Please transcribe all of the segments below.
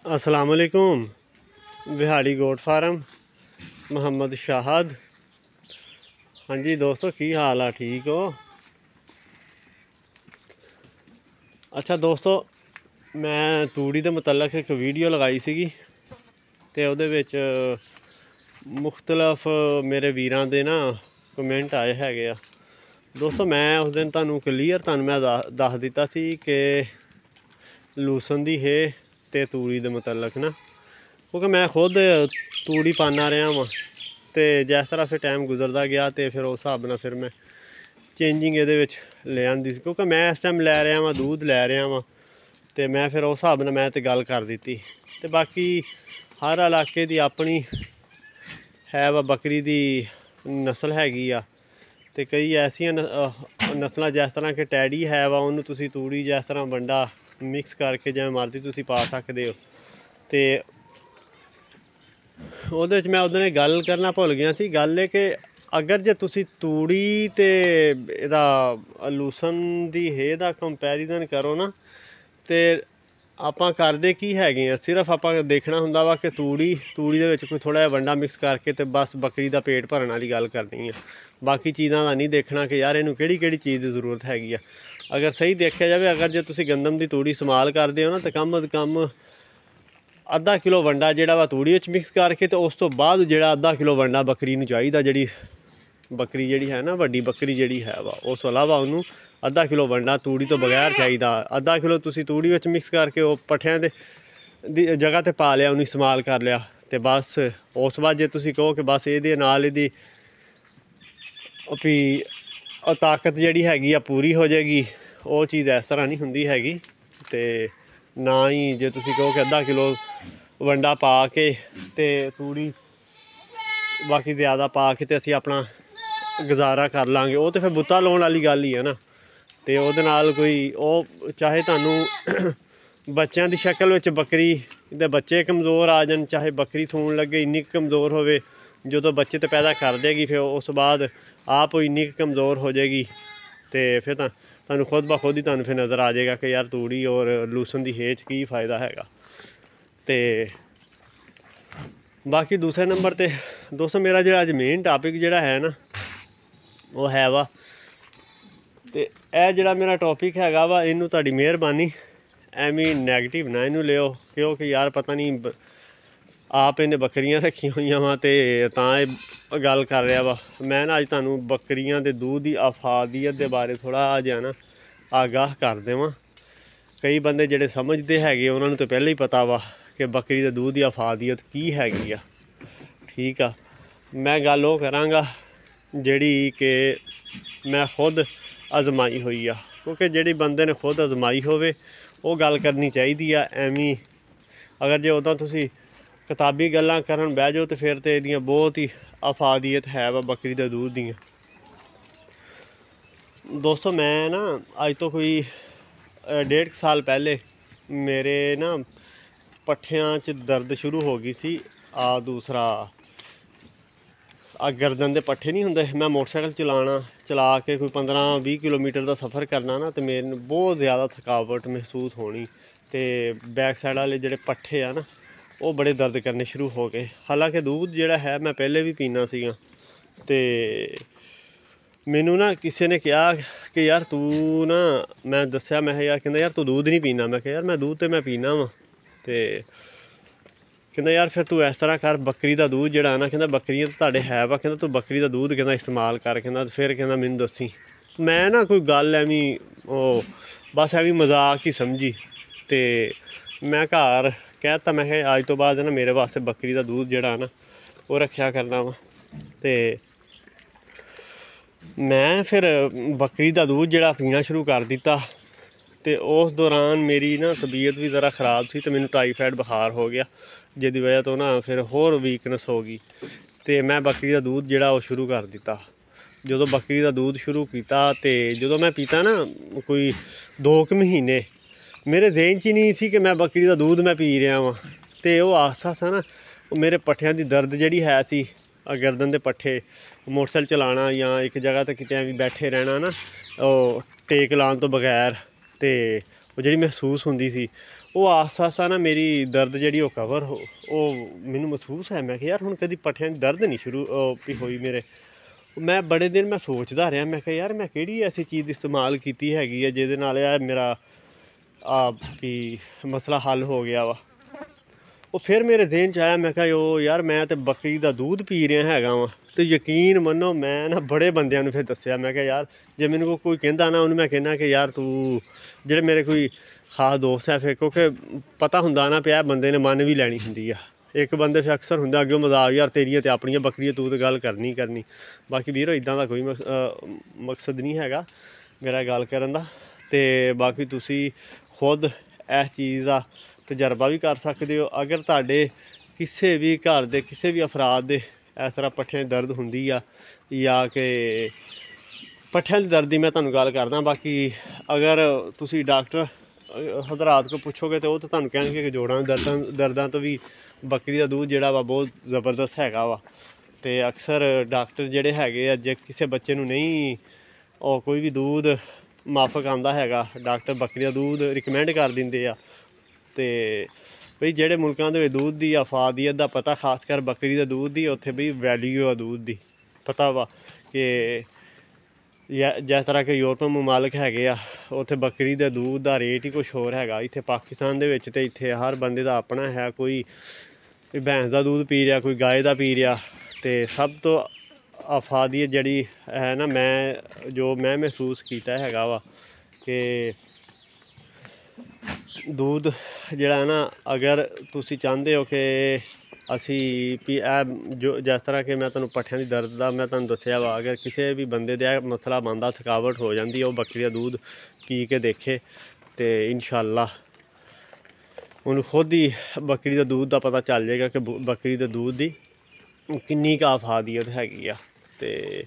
अस्सलाम वालेकुम। बिहाड़ी goat farm Mohammad Shahid. हाँ जी दोस्तों, की हाल है? ठीक हो? अच्छा दोस्तों, मैं तूड़ी के मतलब एक वीडियो लगाई सी ते उहदे विच मुख्तलिफ मेरे वीरां दे ना कमेंट आए हैगे आ। दोस्तों मैं उस दिन तुहानूं क्लीयर मैं दस दिता सी कि लूसन दी है ते तूड़ी दे मतलब ना, क्योंकि मैं खुद तूड़ी पाना रहा वां तो जिस तरह फिर टाइम गुजरता गया तो फिर उस हिसाब नाल फिर मैं चेंजिंग ये ले आंदी सी, क्योंकि मैं इस टाइम लै रहा वां दूध लै रहा वां तो मैं फिर उस हिसाब नाल मैं तो गल कर दी। तो बाकी हर इलाके की अपनी है वा बकरी की नस्ल हैगी आ, तो कई ऐसिया नस्ल जिस तरह कि टैडी है वा उन्होंने तुसी तूड़ी जिस तरह वंडा मिक्स करके जिवें मर्जी तुसी पा सकते हो। तो ਉਹਦੇ ਵਿੱਚ मैं उस दिन गल करना भुल गया सी। गल है कि अगर जे तुसी तूड़ी ते इहदा लूसन दी हे दा कंपैरिजन करो ना, तो ਆਪਾਂ ਕਰਦੇ ਕੀ ਹੈਗੇ ਆ, सिर्फ ਆਪਾਂ देखना ਹੁੰਦਾ ਵਾ कि तूड़ी ਦੇ ਵਿੱਚ ਕੋਈ थोड़ा जिहा वंडा मिक्स करके तो बस बकरी का पेट भरन वाली गल करनी है। बाकी चीज़ों का नहीं देखना कि यार इनू किहड़ी चीज़ की जरूरत हैगी आ। अगर सही देखा जाए, अगर जे तुसी गंदम की तूड़ी इस्तेमाल करते हो ना, तो कम अज़ कम आधा किलो वंडा जिहड़ा वा तूड़ी विच मिक्स करके तो उस तो बाद जिहड़ा आधा किलो वंडा बकरी नूं चाहीदा। जिहड़ी बकरी जिहड़ी है ना, वड्डी बकरी जिहड़ी है वा, उस तो इलावा उन्होंने आधा किलो वंडा तूड़ी तो बगैर चाहिदा। आधा किलो तुसी तूड़ी विच मिक्स करके वो पट्ठियां दी जगह ते पा लिया, उन्हें इस्तेमाल कर लिया, तो बस उस बाद जे तुसी कहो कि बस ये नाल इहदी भी ताकत जिहड़ी हैगी आ पूरी हो जाएगी, वो चीज़ इस तरह नहीं हुंदी हैगी। तो ना ही जे तुसी कहो कि आधा किलो वंडा पा के ते तूड़ी बाकी ज़्यादा पा के ते असीं अपना गुजारा कर लांगे, वो तो फिर बुत्ता लाउण वाली गल ही है ना। तो उहदे नाल कोई वो चाहे तुहानूं बच्चों की शक्ल विच बकरी दे बच्चे कमज़ोर आ जान, चाहे बकरी सूण लगे इन्नी कमज़ोर होवे, जो बच्चे तो पैदा कर देगी फिर उस बाद आप इन्नी कमज़ोर हो जाएगी, तो फिर तुहानूं खुद ब खुद ही तुहानूं फिर नज़र आ जाएगा कि यार तूड़ी और लूसन की हेच की फ़ायदा हैगा। तो बाकी दूसरे नंबर ते दोस्तों मेरा जो अज मेन टॉपिक जिहड़ा है ना, वो है वा, तो यह जिहड़ा मेरा टॉपिक हैगा वा, इनू तुहाडी मेहरबानी एवें नैगेटिव ना इनू लिओ, क्योंकि यार पता नहीं आप इन्हें बकरियां रखी हुई वा तो तां गल कर रहा वा। मैं ना अज तुहानूं बकरियां दे दूध की अफादियत के बारे थोड़ा जिहा ना आगाह कर देवां। कई बंदे जिहड़े समझते हैगे उन्होंने तो पहले ही पता वा कि बकरी दे दूध की अफादियत की हैगी आ। ठीक आ, मैं गल वो करांगा जिहड़ी कि मैं खुद आजमाई हुई आ, क्योंकि जिहड़ी बंदे ने खुद आजमाई होवे वो गल करनी चाहिदी आ। एवें अगर जे उदां तुसी किताबी गल्लां करन बह जाओ तो फिर तो इहदियां बहुत ही अफादियत है वा बकरी दे दूध दियां। दोस्तों मैं ना अज तो कोई 1.5 साल पहले मेरे ना पट्ठियां च दर्द शुरू हो गई सी। दूसरा गर्दन के पट्ठे नहीं होंदे, मैं मोटरसाइकिल चला के कोई 15-20 किलोमीटर का सफ़र करना ना, तो मेरे बहुत ज़्यादा थकावट महसूस होनी, तो बैक साइड वाले जिहड़े पट्ठे आ ना वो बड़े दर्द करने शुरू हो गए। हालांकि दूध जिहड़ा है मैं पहले भी पीना सीगा, तो मैनू ना किसी ने कहा कि यार तू ना, मैं दस्या मैं यार, कहंदा यार तू दूध नहीं पीना। मैं कहा यार मैं दूध तो मैं पीना वा, तो कहंदा यार फिर तू इस तरह कर, बकरी का दूध जिहड़ा ना, कहंदा बकरियां तुहाडे है वा, कहंदा तू बकरी का दूध कहंदा इस्तेमाल कर, कहंदा फिर कहंदा मैनू दसी। मैं ना कोई गल एवें बस एवें मजाक ही समझी, तो मैं घर कहता मैं अज तो बाद ना मेरे वास्ते बकरी का दूध जिहड़ा ना वो रखा करना वा। तो मैं फिर बकरी का दूध जिहड़ा पीना शुरू कर दिता, तो उस दौरान मेरी ना तबीयत भी ज़रा ख़राब सी, तो मैनू टाईफाइड बुखार हो गया, जिसकी वजह तो ना फिर होर वीकनेस हो गई। तो मैं बकरी का दूध जिहड़ा वो शुरू कर दिता। जो बकरी का दूध शुरू किया तो जो मैं पीता ना कोई 2 महीने मेरे जेहन च ही नहीं सी कि मैं बकरी का दूध मैं पी रहा वहाँ, तो वह आस्ता आस्ता ना मेरे पट्ठियां की दर्द जिहड़ी है सी, गर्दन के पट्ठे, मोटरसाइकिल चलाना या एक जगह तो कितें भी बैठे रहना ना, टेक लाने तो बगैर, तो ਉਹ ਜਿਹੜੀ ਮਹਿਸੂਸ ਹੁੰਦੀ ਸੀ ਉਹ ਆਸਤਾ ਨਾ ਮੇਰੀ ਦਰਦ ਜਿਹੜੀ ਉਹ ਕਵਰ ਉਹ ਮੈਨੂੰ ਮਹਿਸੂਸ ਹੈ। ਮੈਂ ਕਿਹਾ ਯਾਰ ਹੁਣ ਕਦੀ ਪੱਠਿਆਂ ਦੀ ਦਰਦ ਨਹੀਂ ਸ਼ੁਰੂ ਵੀ ਹੋਈ ਮੇਰੇ। ਮੈਂ ਬੜੇ ਦਿਨ ਮੈਂ ਸੋਚਦਾ ਰਿਹਾ, ਮੈਂ ਕਿਹਾ ਯਾਰ ਮੈਂ ਕਿਹੜੀ ਐਸੀ ਚੀਜ਼ ਇਸਤੇਮਾਲ ਕੀਤੀ ਹੈਗੀ ਹੈ ਜਿਹਦੇ ਨਾਲ ਇਹ ਮੇਰਾ ਵੀ ਮਸਲਾ ਹੱਲ ਹੋ ਗਿਆ ਵਾ। ਉਹ ਫਿਰ ਮੇਰੇ ਜ਼ਿਹਨ 'ਚ ਆਇਆ, ਮੈਂ ਕਿਹਾ ਉਹ ਯਾਰ ਮੈਂ ਤਾਂ ਬੱਕਰੀ ਦਾ ਦੁੱਧ ਪੀ ਰਿਹਾ ਹੈਗਾ ਵਾਂ। ਅਤੇ ਯਕੀਨ ਮੰਨੋ ਮੈਂ ਨਾ ਬੜੇ ਬੰਦਿਆਂ ਨੂੰ ਫਿਰ ਦੱਸਿਆ, ਮੈਂ ਕਿਹਾ ਯਾਰ ਜੇ ਮੈਨੂੰ ਕੋਈ ਕਹਿੰਦਾ ਨਾ ਉਹਨੂੰ ਮੈਂ ਕਹਿੰਦਾ ਕਿ ਯਾਰ ਤੂੰ ਜਿਹੜੇ ਮੇਰੇ ਕੋਈ ਖਾਸ ਦੋਸਤ ਹੈ ਫਿਰ, ਕਿਉਂਕਿ ਪਤਾ ਹੁੰਦਾ ਨਾ ਪਿਆ ਬੰਦੇ ਨੇ ਮੰਨ ਵੀ ਲੈਣੀ ਹੁੰਦੀ ਆ। ਇੱਕ ਬੰਦੇ ਫਿਰ ਅਕਸਰ ਹੁੰਦਾ ਅੱਗੇ ਮਜ਼ਾਕ, ਯਾਰ ਤੇਰੀਆਂ ਅਤੇ ਆਪਣੀਆਂ ਬੱਕਰੀਆਂ ਤੂੰ ਤਾਂ ਗੱਲ ਕਰਨੀ। ਬਾਕੀ ਵੀਰੋ ਇੱਦਾਂ ਦਾ ਕੋਈ ਮਕਸਦ ਨਹੀਂ ਹੈਗਾ ਮੇਰਾ ਗੱਲ ਕਰਨ ਦਾ। ਅਤੇ ਬਾਕੀ ਤੁਸੀਂ ਖੁਦ ਇਸ ਚੀਜ਼ ਦਾ ਤਜਰਬਾ ਵੀ ਕਰ ਸਕਦੇ ਹੋ। ਅਗਰ ਤੁਹਾਡੇ ਕਿਸੇ ਵੀ ਘਰ ਦੇ ਕਿਸੇ ਵੀ ਅਫਰਾਦ ਦੇ ਇਸ ਤਰ੍ਹਾਂ ਪੱਠਿਆਂ ਦੀ ਦਰਦ ਹੁੰਦੀ ਆ, ਜਾਂ ਕਿ ਪੱਠਿਆਂ ਦੀ ਦਰਦ ਦੀ ਮੈਂ ਤੁਹਾਨੂੰ ਗੱਲ ਕਰਦਾ। ਬਾਕੀ ਅਗਰ ਤੁਸੀਂ ਡਾਕਟਰ ਹਜ਼ਰਾਤ ਕੋਲ ਪੁੱਛੋਗੇ ਤਾਂ ਉਹ ਤਾਂ ਤੁਹਾਨੂੰ ਕਹਿਣਗੇ ਕਿ ਜੋੜਾਂ ਦੀ ਦਰਦਾਂ ਤੋਂ ਵੀ ਬੱਕਰੀ ਦਾ ਦੁੱਧ ਜਿਹੜਾ ਵਾ ਬਹੁਤ ਜ਼ਬਰਦਸਤ ਹੈਗਾ ਵਾ। ਅਤੇ ਅਕਸਰ ਡਾਕਟਰ ਜਿਹੜੇ ਹੈਗੇ ਆ, ਜੇ ਕਿਸੇ ਬੱਚੇ ਨੂੰ ਨਹੀਂ ਉਹ ਕੋਈ ਵੀ ਦੁੱਧ ਮਾਫਕ ਆਉਂਦਾ ਹੈਗਾ, ਡਾਕਟਰ ਬੱਕਰੀ ਦਾ ਦੁੱਧ ਰਿਕਮੈਂਡ ਕਰ ਦਿੰਦੇ ਆ। ਅਤੇ ਬਈ ਜਿਹੜੇ ਮੁਲਕਾਂ ਦੇ ਵਿੱਚ ਦੁੱਧ ਦੀ ਅਫਾਦੀਅਤ ਦਾ ਪਤਾ, ਖਾਸ ਕਰ ਬੱਕਰੀ ਦੇ ਦੁੱਧ ਦੀ, ਉੱਥੇ ਬਈ ਵੈਲਿਊ ਆ ਦੁੱਧ ਦੀ ਪਤਾ ਵਾ ਕਿ ਜਿਸ ਤਰ੍ਹਾਂ ਕਿ ਯੂਰਪੀਅਨ ਮਮਾਲਕ ਹੈਗੇ ਆ, ਉੱਥੇ ਬੱਕਰੀ ਦੇ ਦੁੱਧ ਦਾ ਰੇਟ ਹੀ ਕੁਛ ਹੋਰ ਹੈਗਾ। ਇੱਥੇ ਪਾਕਿਸਤਾਨ ਦੇ ਵਿੱਚ ਤਾਂ ਇੱਥੇ ਹਰ ਬੰਦੇ ਦਾ ਆਪਣਾ ਹੈ, ਕੋਈ ਭੈਂਸ ਦਾ ਦੁੱਧ ਪੀ ਰਿਹਾ, ਕੋਈ ਗਾਏ ਦਾ ਪੀ ਰਿਹਾ। ਅਤੇ ਸਭ ਤੋਂ ਅਫਾਦੀਅਤ ਜਿਹੜੀ ਹੈ ਨਾ, ਮੈਂ ਮਹਿਸੂਸ ਕੀਤਾ ਹੈਗਾ ਵਾ ਕਿ ਦੁੱਧ ਜਿਹੜਾ ਹੈ ਨਾ, ਅਗਰ ਤੁਸੀਂ ਚਾਹੁੰਦੇ ਹੋ ਕਿ ਅਸੀਂ ਵੀ ਜਿਸ ਤਰ੍ਹਾਂ ਕਿ ਮੈਂ ਤੁਹਾਨੂੰ ਪੱਠਿਆਂ ਦੀ ਦਰਦ ਦਾ ਮੈਂ ਤੁਹਾਨੂੰ ਦੱਸਿਆ ਵਾ, ਅਗਰ ਕਿਸੇ ਵੀ ਬੰਦੇ ਦਾ ਮਸਲਾ ਬਣਦਾ, ਥਕਾਵਟ ਹੋ ਜਾਂਦੀ, ਉਹ ਬੱਕਰੀ ਦਾ ਦੁੱਧ ਪੀ ਕੇ ਦੇਖੇ ਅਤੇ ਇਨਸ਼ਾਅੱਲਾ ਉਹਨੂੰ ਖੁਦ ਹੀ ਬੱਕਰੀ ਦਾ ਦੁੱਧ ਦਾ ਪਤਾ ਚੱਲ ਜਾਏਗਾ ਕਿ ਬੱਕਰੀ ਦੇ ਦੁੱਧ ਦੀ ਕਿੰਨੀ ਕੁ ਅਫਾਦੀਅਤ ਹੈਗੀ ਆ। ਅਤੇ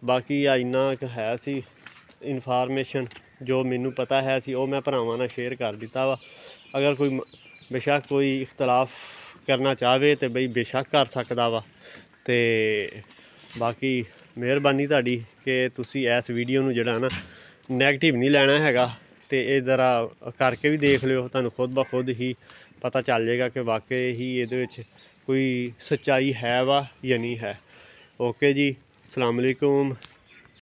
ਬਾਕੀ ਇੰਨਾ ਕੁ ਹੈ ਸੀ ਇਨਫਾਰਮੇਸ਼ਨ ਜੋ ਮੈਨੂੰ ਪਤਾ ਹੈ ਸੀ, ਉਹ ਮੈਂ ਭਰਾਵਾਂ ਨਾਲ ਸ਼ੇਅਰ ਕਰ ਦਿੱਤਾ ਵਾ। ਅਗਰ ਕੋਈ ਬੇਸ਼ੱਕ ਕੋਈ ਇਖਤਲਾਫ ਕਰਨਾ ਚਾਹਵੇ ਤਾਂ ਬਈ ਬੇਸ਼ੱਕ ਕਰ ਸਕਦਾ ਵਾ। ਅਤੇ ਬਾਕੀ ਮਿਹਰਬਾਨੀ ਤੁਹਾਡੀ ਕਿ ਤੁਸੀਂ ਇਸ ਵੀਡੀਓ ਨੂੰ ਜਿਹੜਾ ਨਾ ਨੈਗੇਟਿਵ ਨਹੀਂ ਲੈਣਾ ਹੈਗਾ, ਅਤੇ ਇਹ ਜ਼ਰਾ ਕਰਕੇ ਵੀ ਦੇਖ ਲਿਓ, ਤੁਹਾਨੂੰ ਖੁਦ ਬ ਖੁਦ ਹੀ ਪਤਾ ਚੱਲ ਜਾਏਗਾ ਕਿ ਵਾਕਈ ਹੀ ਇਹਦੇ ਵਿੱਚ ਕੋਈ ਸੱਚਾਈ ਹੈ ਵਾ ਜਾਂ ਨਹੀਂ ਹੈ। ਓਕੇ ਜੀ, ਅਸਲਾਮ ਅਲੈਕੁਮ।